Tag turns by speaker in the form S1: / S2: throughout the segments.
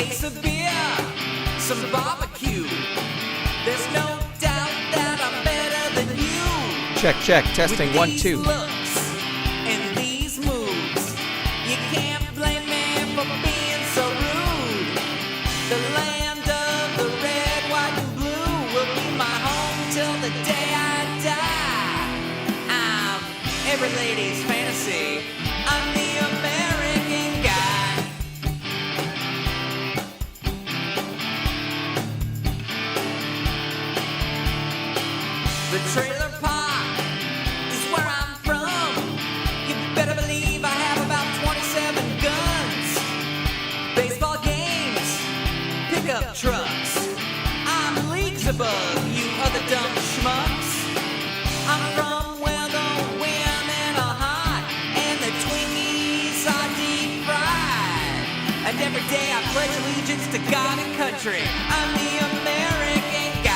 S1: case of beer, some barbecue. There's no doubt that I'm better than you.
S2: Check. Testing.
S1: With
S2: 1,
S1: these
S2: 2.
S1: looks and these moves, you can't blame me for being so rude. The land of the red, white, and blue will be my home till the day I die. I'm every lady's fantasy. I'm the American guy. The trailer park is where I'm from. You better believe I have about 27 guns. Baseball games, pickup trucks. I'm leagues above you other dumb schmucks. I'm from where the women are hot and the Twinkies are deep fried. And every day I pledge allegiance to God and country. I'm the American guy.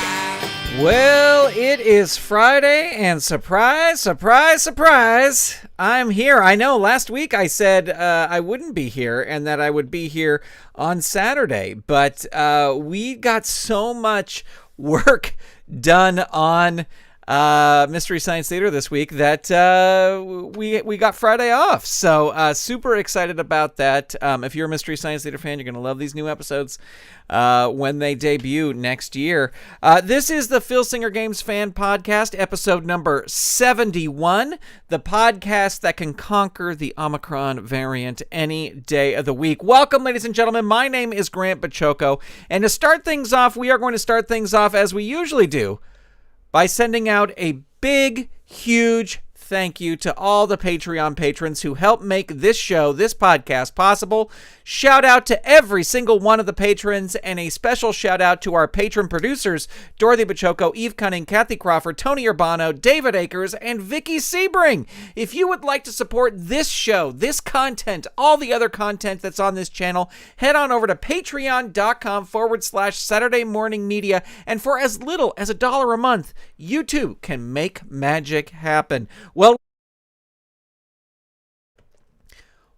S2: Well, it is Friday, and surprise, I'm here. I know last week I said I wouldn't be here and that I would be here on Saturday, but we got so much work done on Mystery Science Theater this week that we got Friday off. So super excited about that. If you're a Mystery Science Theater fan, you're going to love these new episodes when they debut next year. This is the Filsinger Games Fan Podcast, episode number 71, the podcast that can conquer the Omicron variant any day of the week. Welcome, ladies and gentlemen. My name is Grant Bachoco, and to start things off, we are going to start things off as we usually do, by sending out a big, huge thank you to all the Patreon patrons who help make this show, this podcast, possible. Shout out to every single one of the patrons, and a special shout out to our patron producers, Dorothy Bachoco, Eve Cunning, Kathy Crawford, Tony Urbano, David Akers, and Vicky Sebring. If you would like to support this show, this content, all the other content that's on this channel, head on over to patreon.com/Saturday Morning Media, and for as little as $1 a month, you too can make magic happen.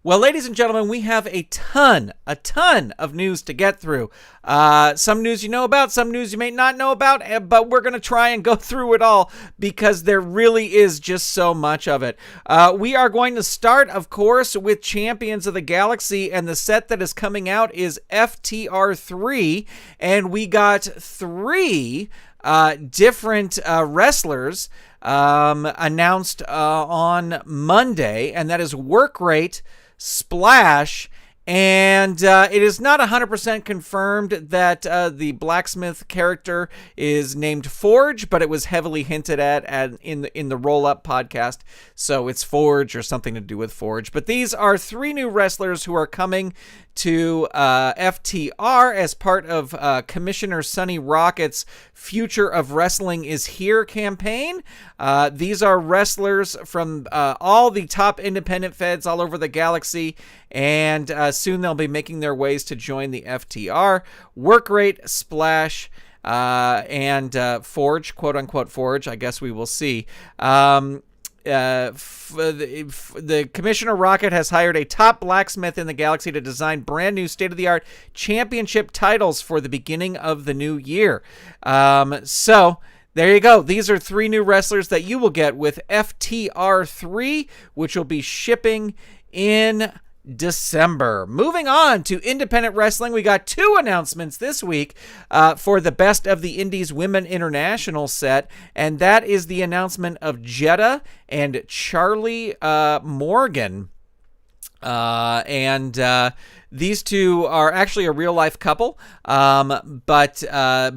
S2: Well, ladies and gentlemen, we have a ton of news to get through. Some news you know about, some news you may not know about, but we're going to try and go through it all because there really is just so much of it. We are going to start, of course, with Champions of the Galaxy, and the set that is coming out is FTR 3, and we got 3 different wrestlers announced on Monday, and that is WORKRATE, Splash, and it is not 100% confirmed that the blacksmith character is named Forge, but it was heavily hinted at in the roll-up podcast, so it's Forge or something to do with Forge. But these are 3 new wrestlers who are coming to FTR as part of Commissioner Sonny Rocket's Future of Wrestling is Here campaign. These are wrestlers from all the top independent feds all over the galaxy, and soon they'll be making their ways to join the FTR. WORKRATE, Splash, and Forge, quote-unquote Forge, I guess we will see. The Commissioner Rocket has hired a top blacksmith in the galaxy to design brand new state-of-the-art championship titles for the beginning of the new year. So there you go. These are 3 new wrestlers that you will get with FTR 3, which will be shipping in December. Moving on to independent wrestling, we got 2 announcements this week for the Best of the Indies Women International set, and that is the announcement of Jetta and Charlie Morgan. These 2 are actually a real-life couple, but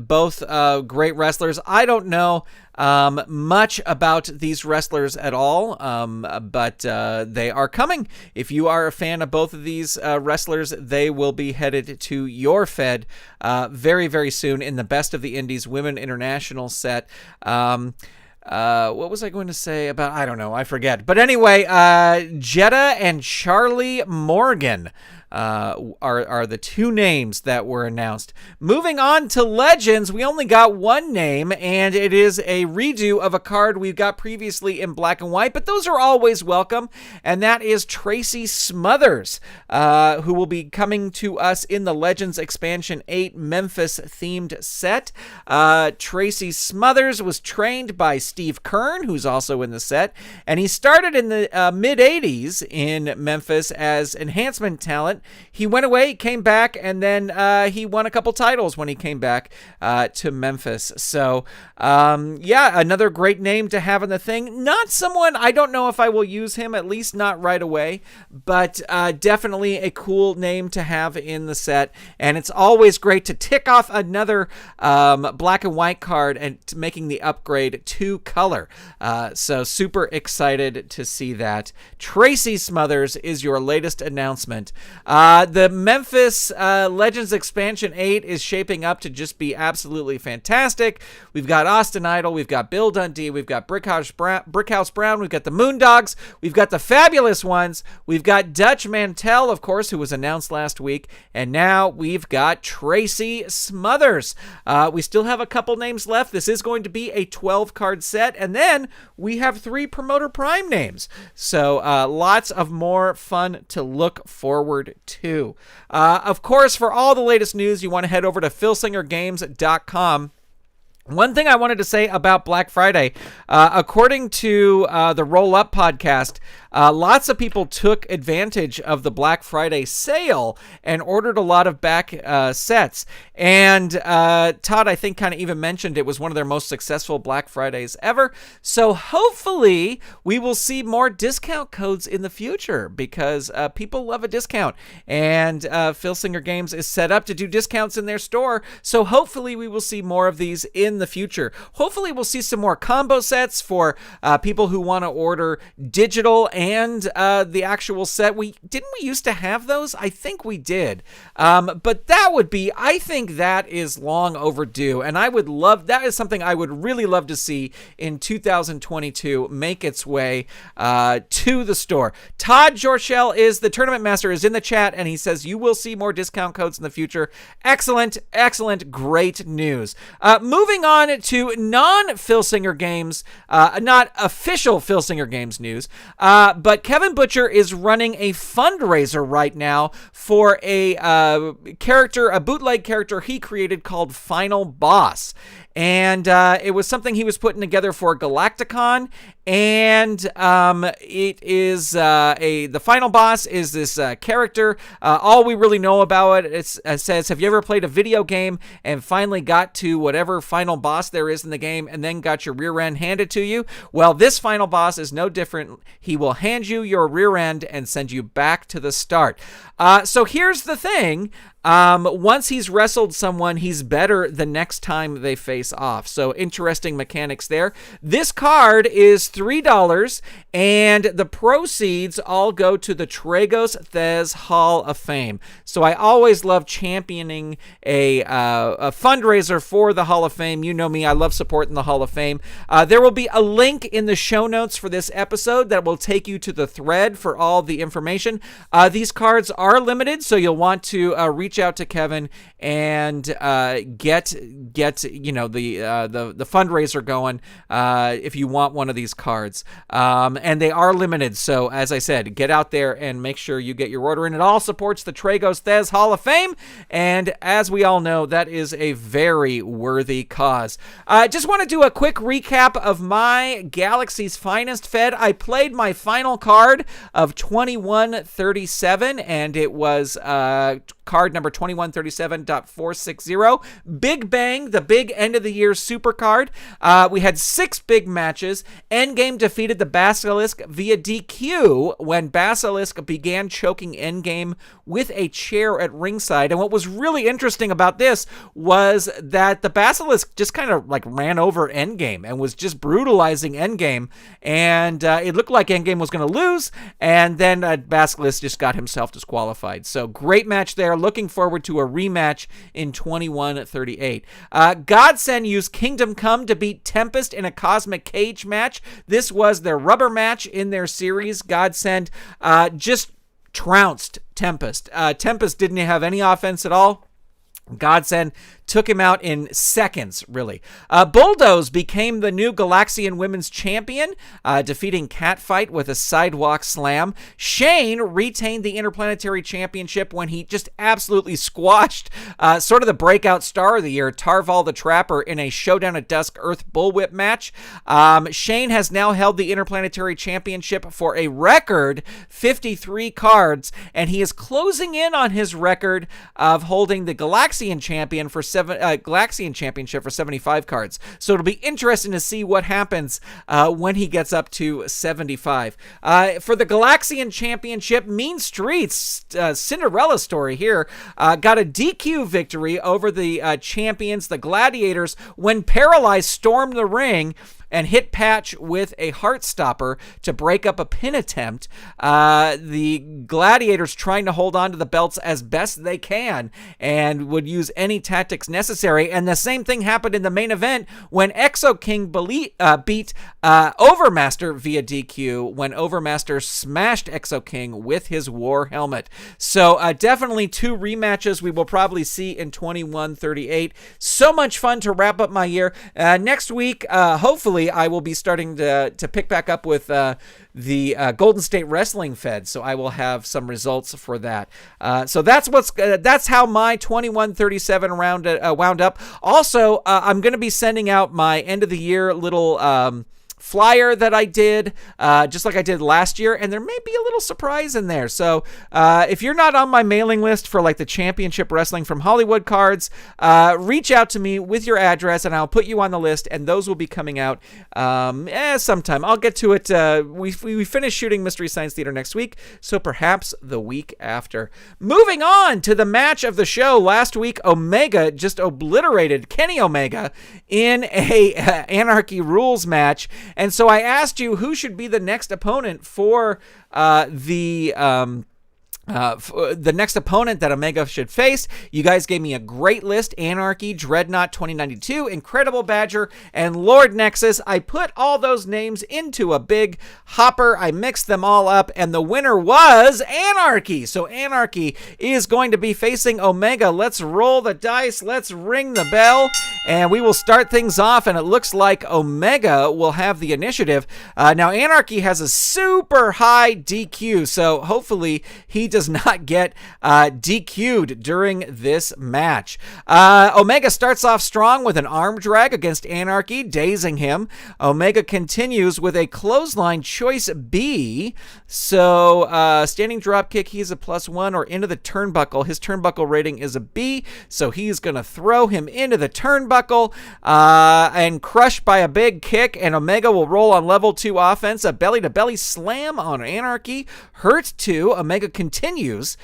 S2: both great wrestlers. I don't know much about these wrestlers at all, but they are coming. If you are a fan of both of these wrestlers, they will be headed to your Fed very, very soon in the Best of the Indies Women International set. What was I going to say about, I don't know, I forget. But anyway, Jetta and Charlie Morgan. are the two names that were announced. Moving on to Legends, we only got one name, and it is a redo of a card we've got previously in black and white, but those are always welcome, and that is Tracy Smothers, who will be coming to us in the Legends Expansion 8 Memphis-themed set. Tracy Smothers was trained by Steve Kern, who's also in the set, and he started in the mid-'80s in Memphis as enhancement talent. He went away, came back, and then he won a couple titles when he came back to Memphis. So, another great name to have in the thing. Not someone, I don't know if I will use him, at least not right away, but definitely a cool name to have in the set. And it's always great to tick off another black and white card and making the upgrade to color. So super excited to see that. Tracy Smothers is your latest announcement. The Memphis Legends Expansion 8 is shaping up to just be absolutely fantastic. We've got Austin Idol, we've got Bill Dundee, we've got Brickhouse Brown, we've got the Moondogs, we've got the Fabulous Ones, we've got Dutch Mantell, of course, who was announced last week, and now we've got Tracy Smothers. We still have a couple names left. This is going to be a 12-card set, and then we have 3 Promoter Prime names. So lots of more fun to look forward to. Of course, for all the latest news, you want to head over to FilsingerGames.com. One thing I wanted to say about Black Friday, according to the Roll Up podcast, lots of people took advantage of the Black Friday sale and ordered a lot of back sets. And Todd, I think, kind of even mentioned it was one of their most successful Black Fridays ever. So hopefully we will see more discount codes in the future because people love a discount. And Filsinger Games is set up to do discounts in their store. So hopefully we will see more of these in the future. Hopefully we'll see some more combo sets for people who want to order digital and the actual set. Didn't we used to have those? I think we did. But that would be, I think that is long overdue. And that is something I would really love to see in 2022 make its way to the store. Todd Jorshell is the tournament master, is in the chat, and he says you will see more discount codes in the future. Excellent, great news. Moving on to non-Filsinger Games, not official Filsinger Games news, but Kevin Butcher is running a fundraiser right now for a bootleg character he created called Final Boss. And it was something he was putting together for Galacticon, and it is the Final Boss is this character. All we really know about it says, have you ever played a video game and finally got to whatever final boss there is in the game and then got your rear end handed to you? Well, this Final Boss is no different. He will hand you your rear end and send you back to the start. So here's the thing. Once he's wrestled someone, he's better the next time they face off. So interesting mechanics there. This card is $3, and the proceeds all go to the Tragos Thez Hall of Fame. So I always love championing a fundraiser for the Hall of Fame. You know me, I love supporting the Hall of Fame. There will be a link in the show notes for this episode that will take you to the thread for all the information. These cards are limited, so you'll want to reach out to Kevin and get the fundraiser going if you want one of these cards. And they are limited, so as I said, get out there and make sure you get your order in. It all supports the Tragos Thez Hall of Fame, and as we all know, that is a very worthy cause. Just want to do a quick recap of my Galaxy's Finest Fed. I played my final card of 2137, and it was card number 2137.460. Big Bang, the big end of the year super card. We had 6 big matches. Endgame defeated the Basilisk via DQ when Basilisk began choking Endgame with a chair at ringside. And what was really interesting about this was that the Basilisk just kind of like ran over Endgame and was just brutalizing Endgame. And it looked like Endgame was going to lose. And then Basilisk just got himself disqualified. So great match there. Looking forward to a rematch in 2138. Godsend used Kingdom Come to beat Tempest in a Cosmic Cage match. This was their rubber match in their series. Godsend just trounced Tempest. Tempest didn't have any offense at all. Godsend took him out in seconds, really. Bulldoze became the new Galaxian Women's Champion, defeating Catfight with a sidewalk slam. Shane retained the Interplanetary Championship when he just absolutely squashed sort of the breakout star of the year, Tarval the Trapper, in a Showdown at Dusk Earth Bullwhip match. Shane has now held the Interplanetary Championship for a record 53 cards, and he is closing in on his record of holding the Galaxian Champion for Galaxian Championship for 75 cards. So it'll be interesting to see what happens when he gets up to 75. For the Galaxian Championship, Mean Streets, Cinderella story here, got a DQ victory over the champions, the Gladiators, when Paralyzed stormed the ring and hit Patch with a Heartstopper to break up a pin attempt. The Gladiators trying to hold on to the belts as best they can and would use any tactics necessary. And the same thing happened in the main event when Exo King beat Overmaster via DQ when Overmaster smashed Exo King with his war helmet. So definitely 2 rematches we will probably see in 21-38. So much fun to wrap up my year. Next week, hopefully, I will be starting to pick back up with the Golden State Wrestling Fed, so I will have some results for that. So that's how my 21-37 wound up. Also, I'm going to be sending out my end of the year little flyer that I did, just like I did last year, and there may be a little surprise in there. So if you're not on my mailing list for like the Championship Wrestling from Hollywood cards, reach out to me with your address and I'll put you on the list, and those will be coming out sometime. I'll get to it. We finish shooting Mystery Science Theater next week, so perhaps the week after. Moving on to the match of the show. Last week, Omega just obliterated Kenny Omega in a Anarchy Rules match. And so I asked you who should be the next opponent for the next opponent that Omega should face. You guys gave me a great list: Anarchy, Dreadnought 2092, Incredible Badger, and Lord Nexus. I put all those names into a big hopper. I mixed them all up, and the winner was Anarchy. So Anarchy is going to be facing Omega. Let's roll the dice. Let's ring the bell, and we will start things off, and it looks like Omega will have the initiative. Now, Anarchy has a super high DQ, so hopefully he does not get DQ'd during this match. Omega starts off strong with an arm drag against Anarchy, dazing him. Omega continues with a clothesline choice B. So standing drop kick, he's a +1, or into the turnbuckle. His turnbuckle rating is a B, so he's going to throw him into the turnbuckle and crush by a big kick, and Omega will roll on level 2 offense, a belly-to-belly slam on Anarchy. Hurt 2. Omega continues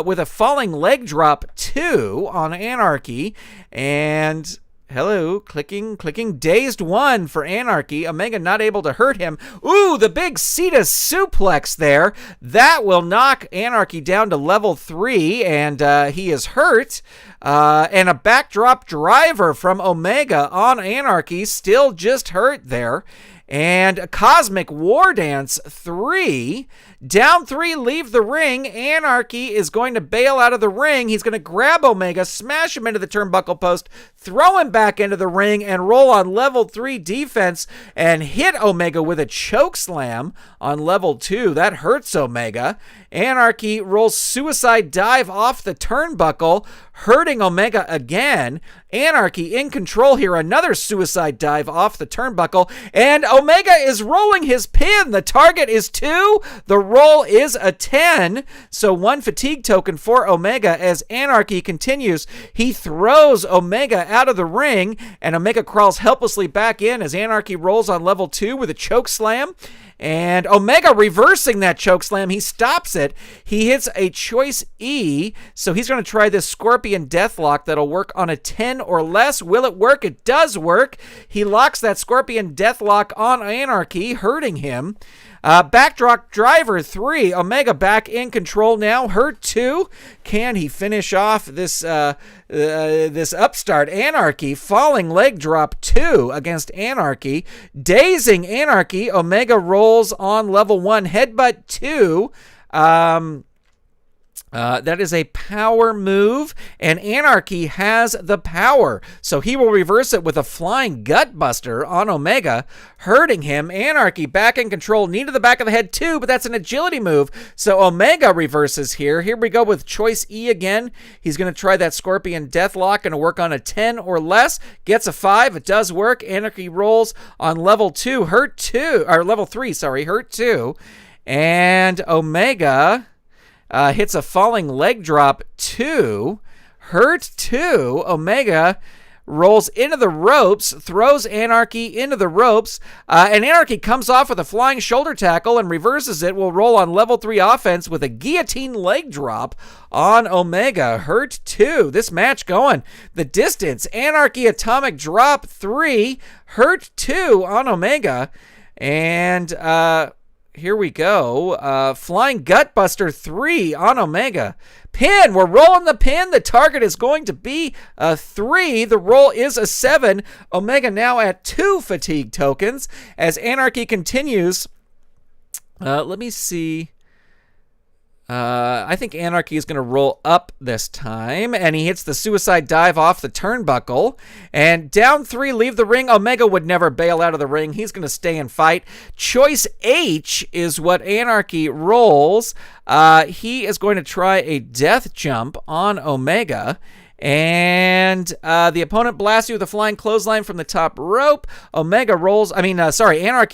S2: with a falling leg drop 2 on Anarchy, and clicking dazed 1 for Anarchy. Omega not able to hurt him. Ooh, the big Cetus suplex there. That will knock Anarchy down to level 3, and he is hurt. And a backdrop driver from Omega on Anarchy, still just hurt there. And a Cosmic War Dance 3. Down 3, leave the ring. Anarchy is going to bail out of the ring. He's going to grab Omega, smash him into the turnbuckle post, throw him back into the ring, and roll on level 3 defense and hit Omega with a choke slam on level 2. That hurts Omega. Anarchy rolls suicide dive off the turnbuckle, hurting Omega again. Anarchy in control here. Another suicide dive off the turnbuckle, and Omega is rolling his pin. The target is 2. The roll is a 10. So 1 fatigue token for Omega as Anarchy continues. He throws Omega out of the ring, and Omega crawls helplessly back in as Anarchy rolls on level 2 with a choke slam. And Omega reversing that chokeslam. He stops it. He hits a choice E. So he's going to try this Scorpion Deathlock that'll work on a 10 or less. Will it work? It does work. He locks that Scorpion Deathlock on Anarchy, hurting him. Backdrop driver 3. Omega back in control now. Hurt 2. Can he finish off this this upstart Anarchy? Falling leg drop 2 against Anarchy. Dazing Anarchy. Omega rolls on level 1. Headbutt 2. That is a power move, and Anarchy has the power. So he will reverse it with a flying gutbuster on Omega, hurting him. Anarchy back in control. Knee to the back of the head too, but that's an agility move. So Omega reverses here. Here we go with choice E again. He's going to try that Scorpion Deathlock. Going to work on a 10 or less. Gets a 5. It does work. Anarchy rolls on level 2. Hurt 2. Or level 3, sorry. Hurt 2. And Omega... hits a falling leg drop 2, hurt 2. Omega rolls into the ropes, throws Anarchy into the ropes, and Anarchy comes off with a flying shoulder tackle and reverses it. Will roll on level 3 offense with a guillotine leg drop on Omega. Hurt 2. This match going the distance. Anarchy atomic drop 3, hurt 2 on Omega, and here we go. Flying Gutbuster 3 on Omega. Pin. We're rolling the pin. The target is going to be a 3. The roll is a 7. Omega now at 2 fatigue tokens as Anarchy continues. Let me see. I think Anarchy is going to roll up this time, and he hits the suicide dive off the turnbuckle. And down 3, leave the ring. Omega would never bail out of the ring. He's going to stay and fight. Choice H is what Anarchy rolls. He is going to try a death jump on Omega. And the opponent blasts you with a flying clothesline from the top rope. Anarchy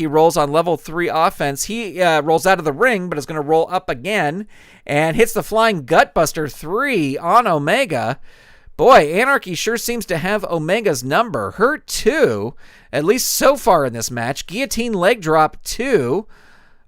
S2: rolls on level 3 offense. He rolls out of the ring, but is going to roll up again and hits the flying gutbuster 3 on Omega. Boy, Anarchy sure seems to have Omega's number. Hurt 2, at least so far in this match. Guillotine leg drop 2.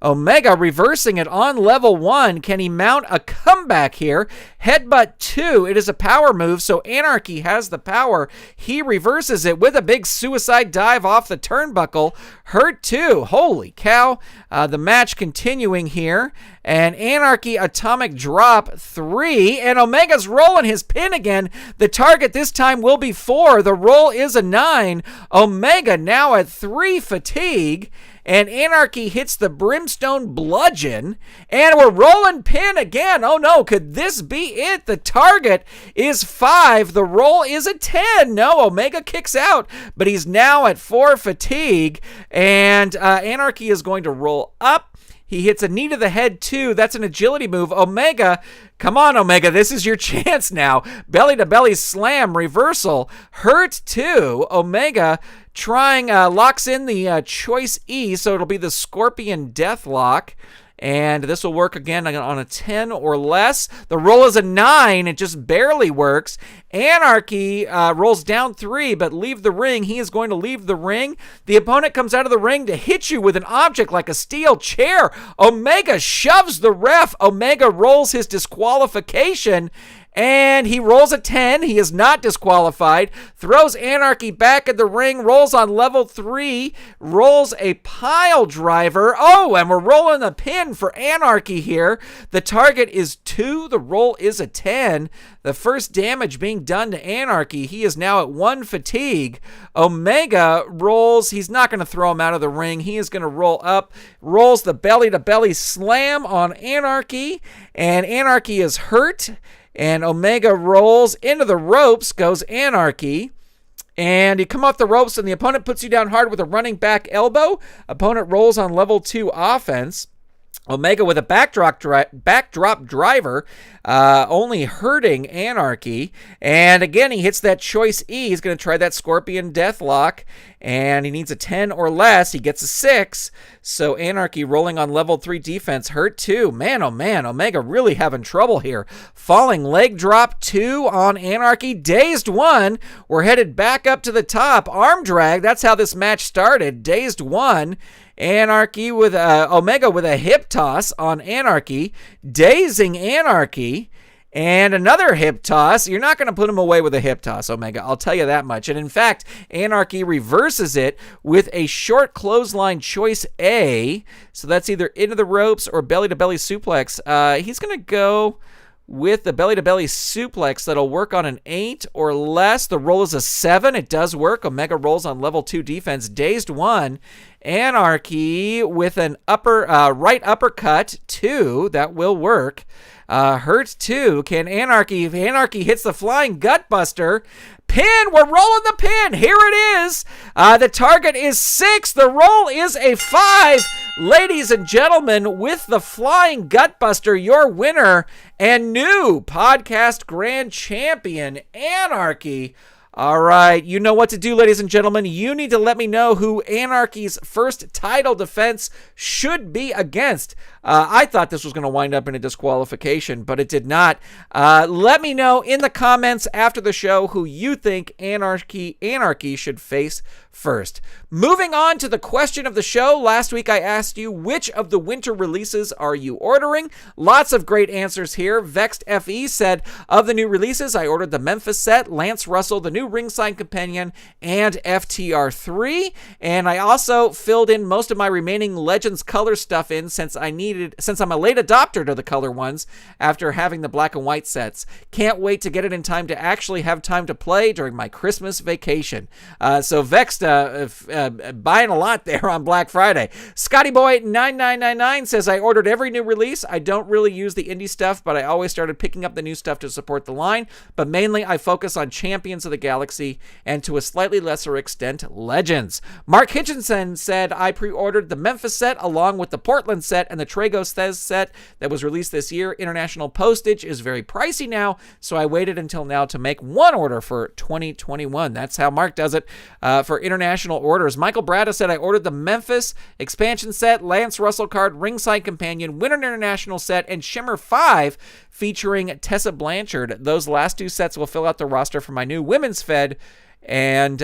S2: Omega reversing it on level 1. Can he mount a comeback here? Headbutt 2. It is a power move, so Anarchy has the power. He reverses it with a big suicide dive off the turnbuckle. Hurt 2. Holy cow. The match continuing here. And Anarchy atomic drop 3. And Omega's rolling his pin again. The target this time will be 4. The roll is a 9. Omega now at 3 fatigue. And Anarchy hits the Brimstone Bludgeon. And we're rolling pin again. Oh no, could this be it? The target is 5. The roll is a 10. No, Omega kicks out. But he's now at 4 fatigue. And Anarchy is going to roll up. He hits a knee to the head, too. That's an agility move. Omega, come on, Omega. This is your chance now. Belly-to-belly slam, reversal. Hurt, 2. Omega locks in the choice E, so it'll be the Scorpion Deathlock. And this will work again on a 10 or less. The roll is a 9. It just barely works. Anarchy rolls down 3, but leave the ring. He is going to leave the ring. The opponent comes out of the ring to hit you with an object like a steel chair. Omega shoves the ref. Omega rolls his disqualification. And he rolls a 10. He is not disqualified. Throws Anarchy back at the ring. Rolls on level 3. Rolls a pile driver. Oh, and we're rolling the pin for Anarchy here. The target is 2. The roll is a 10. The first damage being done to Anarchy. He is now at 1 fatigue. Omega rolls. He's not going to throw him out of the ring. He is going to roll up. Rolls the belly-to-belly slam on Anarchy. And Anarchy is hurt. And Omega rolls into the ropes, goes Anarchy. And you come off the ropes, and the opponent puts you down hard with a running back elbow. Opponent rolls on level 2 offense. Omega with a backdrop driver, only hurting Anarchy. And again, he hits that choice E. He's going to try that Scorpion Deathlock. And he needs a 10 or less. He gets a 6. So Anarchy rolling on level 3 defense. Hurt 2. Man, oh man, Omega really having trouble here. Falling leg drop 2 on Anarchy. Dazed 1. We're headed back up to the top. Arm drag. That's how this match started. Dazed 1. Anarchy with Omega with a hip toss on Anarchy. Dazing Anarchy. And another hip toss. You're not going to put him away with a hip toss, Omega. I'll tell you that much. And in fact, Anarchy reverses it with a short clothesline choice A. So that's either into the ropes or belly-to-belly suplex. He's going to go with the belly-to-belly suplex that'll work on an 8 or less. The roll is a 7. It does work. Omega rolls on level 2 defense. Dazed 1. Anarchy with an right uppercut 2. That will work. Hurt 2. Can Anarchy, if Anarchy hits the flying gutbuster, pin, we're rolling the pin. Here it is. The target is 6. The roll is a 5. Ladies and gentlemen, with the flying gutbuster, your winner and new podcast grand champion, Anarchy. All right, you know what to do, ladies and gentlemen. You need to let me know who Anarchy's first title defense should be against. I thought this was going to wind up in a disqualification, but it did not. Let me know in the comments after the show who you think Anarchy should face first. Moving on to the question of the show. Last week I asked you, which of the winter releases are you ordering? Lots of great answers here. Vexed FE said, of the new releases, I ordered the Memphis set, Lance Russell, the new Ringside Companion, and FTR 3. And I also filled in most of my remaining Legends color stuff in since I'm a late adopter to the color ones after having the black and white sets. Can't wait to get it in time to actually have time to play during my Christmas vacation. So Vexed buying a lot there on Black Friday. Scotty Boy 9999 says, I ordered every new release. I don't really use the indie stuff, but I always started picking up the new stuff to support the line. But mainly I focus on Champions of the Galaxy and to a slightly lesser extent, Legends. Mark Hitchinson said, I pre-ordered the Memphis set along with the Portland set and the Tragos Thez set that was released this year. International postage is very pricey now, so I waited until now to make one order for 2021. That's how Mark does it for international orders. Michael Brada said, I ordered the Memphis expansion set, Lance Russell card, Ringside Companion, Winter International set, and Shimmer 5 featuring Tessa Blanchard. Those last 2 sets will fill out the roster for my new Women's Fed and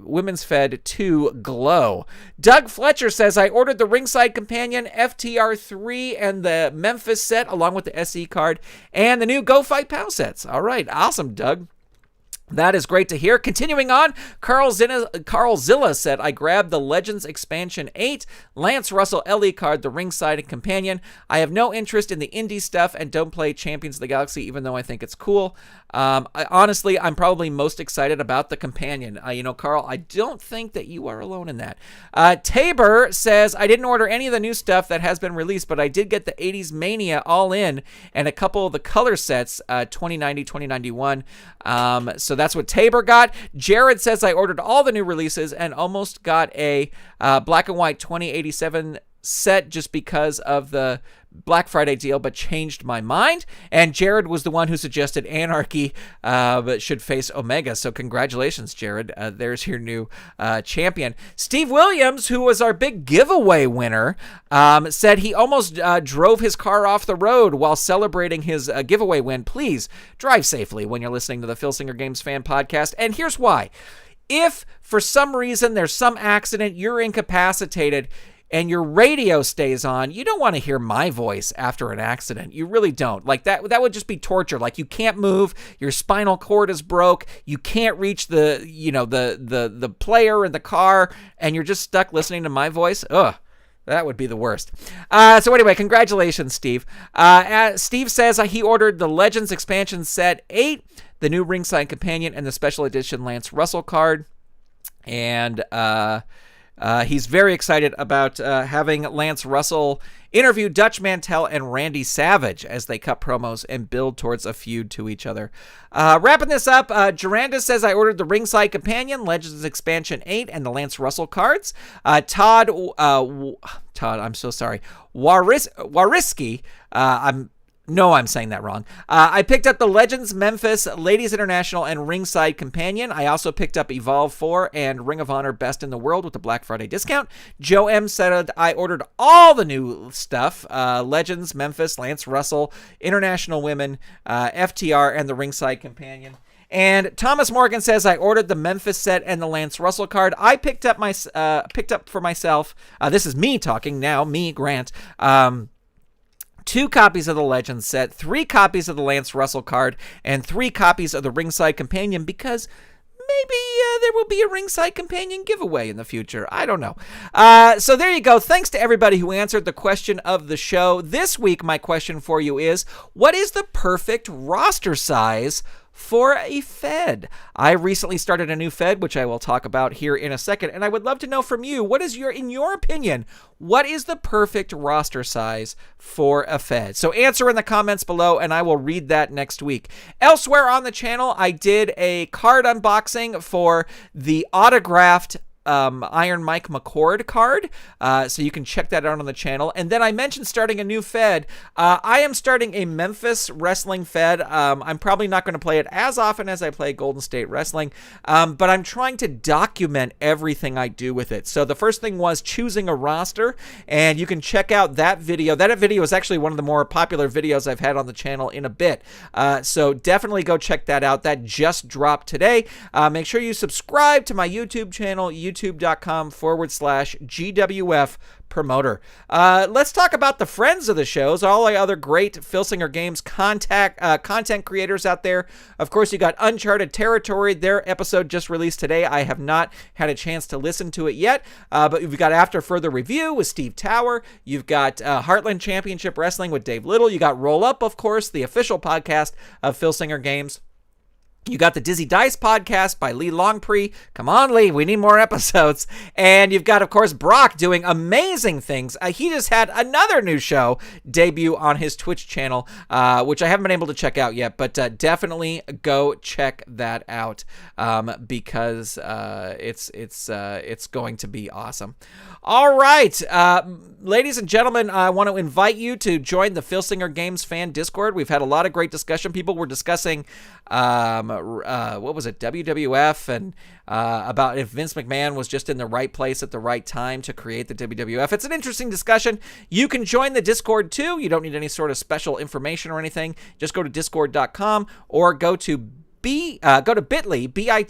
S2: Women's Fed 2 Glow. Doug Fletcher says, I ordered the Ringside Companion, FTR 3, and the Memphis set along with the SE card and the new Go Fight Pow sets. All right, awesome, Doug. That is great to hear. Continuing on, Carl Zilla said, I grabbed the Legends Expansion 8, Lance Russell LE card, the Ringside Companion. I have no interest in the indie stuff and don't play Champions of the Galaxy, even though I think it's cool. Honestly, I'm probably most excited about the Companion. Carl, I don't think that you are alone in that. Tabor says, I didn't order any of the new stuff that has been released, but I did get the 80s Mania all in and a couple of the color sets, 2090, 2091. So that's what Tabor got. Jared says, I ordered all the new releases and almost got a black and white 2087 set just because of the Black Friday deal, but changed my mind. And Jared was the one who suggested Anarchy but should face Omega. So congratulations, Jared. There's your new champion. Steve Williams, who was our big giveaway winner, said he almost drove his car off the road while celebrating his giveaway win. Please drive safely when you're listening to the Filsinger Games Fan Podcast. And here's why. If for some reason there's some accident, you're incapacitated, and your radio stays on, you don't want to hear my voice after an accident. You really don't. Like that would just be torture. Like you can't move, your spinal cord is broke, you can't reach the player in the car, and you're just stuck listening to my voice. Ugh. That would be the worst. So anyway, congratulations, Steve. Steve says he ordered the Legends Expansion Set 8, the new Ringside Companion, and the Special Edition Lance Russell card. And he's very excited about having Lance Russell interview Dutch Mantell and Randy Savage as they cut promos and build towards a feud to each other. Wrapping this up, Durandis says, I ordered the Ringside Companion, Legends Expansion 8, and the Lance Russell cards. Todd, I'm so sorry. Wariski, I'm saying that wrong. I picked up the Legends, Memphis, Ladies International, and Ringside Companion. I also picked up Evolve 4 and Ring of Honor Best in the World with the Black Friday discount. Joe M said I ordered all the new stuff, Legends, Memphis, Lance Russell, International Women, FTR, and the Ringside Companion. And Thomas Morgan says I ordered the Memphis set and the Lance Russell card. I picked up for myself. This is me talking now, me, Grant. 2 copies of the Legends set, 3 copies of the Lance Russell card, and 3 copies of the Ringside Companion because maybe there will be a Ringside Companion giveaway in the future. I don't know. So there you go. Thanks to everybody who answered the question of the show. This week, my question for you is, what is the perfect roster size for a Fed? I recently started a new Fed, which I will talk about here in a second, and I would love to know from you, in your opinion, what is the perfect roster size for a Fed? So answer in the comments below, and I will read that next week. Elsewhere on the channel, I did a card unboxing for the autographed Iron Mike McCord card, so you can check that out on the channel. And then I mentioned starting a new Fed. I am starting a Memphis Wrestling Fed. I'm probably not going to play it as often as I play Golden State Wrestling, but I'm trying to document everything I do with it. So the first thing was choosing a roster, and you can check out that video. That video is actually one of the more popular videos I've had on the channel in a bit, so definitely go check that out. That just dropped today. Make sure you subscribe to my YouTube channel, youtube.com/GWF promoter. Let's talk about the friends of the shows, all the other great Filsinger Games content creators out there. Of course, you got Uncharted Territory. Their episode just released today. I have not had a chance to listen to it yet, but you've got After Further Review with Steve Tower. You've got Heartland Championship Wrestling with Dave Little. You got Roll Up, of course, the official podcast of Filsinger Games. You got the Dizzy Dice podcast by Lee Longpre. Come on, Lee, we need more episodes. And you've got, of course, BROC doing amazing things. He just had another new show debut on his Twitch channel, which I haven't been able to check out yet, but definitely go check that out because it's going to be awesome. All right, ladies and gentlemen, I want to invite you to join the Filsinger Games Fan Discord. We've had a lot of great discussion. People were discussing what was it, WWF, and about if Vince McMahon was just in the right place at the right time to create the WWF. It's an interesting discussion. You can join the Discord too. You don't need any sort of special information or anything. Just go to discord.com or go to bit.ly, bit.ly/FGF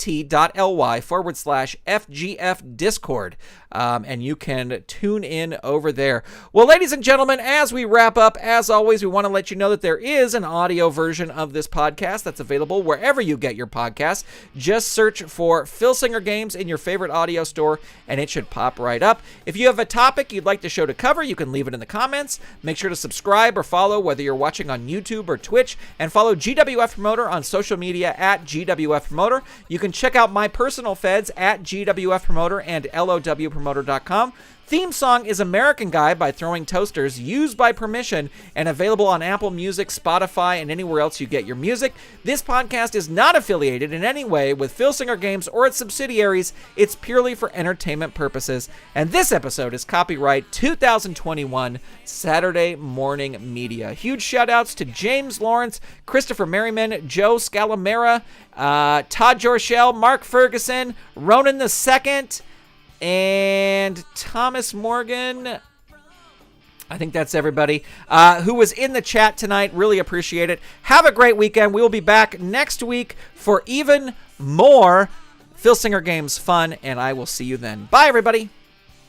S2: Discord, and you can tune in over there. Well, ladies and gentlemen, as we wrap up, as always, we want to let you know that there is an audio version of this podcast that's available wherever you get your podcasts. Just search for Filsinger Games in your favorite audio store, and it should pop right up. If you have a topic you'd like the show to cover, you can leave it in the comments. Make sure to subscribe or follow whether you're watching on YouTube or Twitch, and follow GWF Promoter on social media at GWF Promoter. You can check out my personal feds at GWF Promoter and LOWpromoter.com. Theme song is American Guy by Throwing Toasters, used by permission and available on Apple Music, Spotify, and anywhere else you get your music. This podcast is not affiliated in any way with Filsinger Games or its subsidiaries. It's purely for entertainment purposes. And this episode is copyright 2021 Saturday Morning Media. Huge shout outs to James Lawrence, Christopher Merriman, Joe Scalamera, Todd Jorshell, Mark Ferguson, Ronan II, and Thomas Morgan. I think that's everybody who was in the chat tonight. Really appreciate it. Have a great weekend. We will be back next week for even more Filsinger Games fun, and I will see you then. Bye, everybody.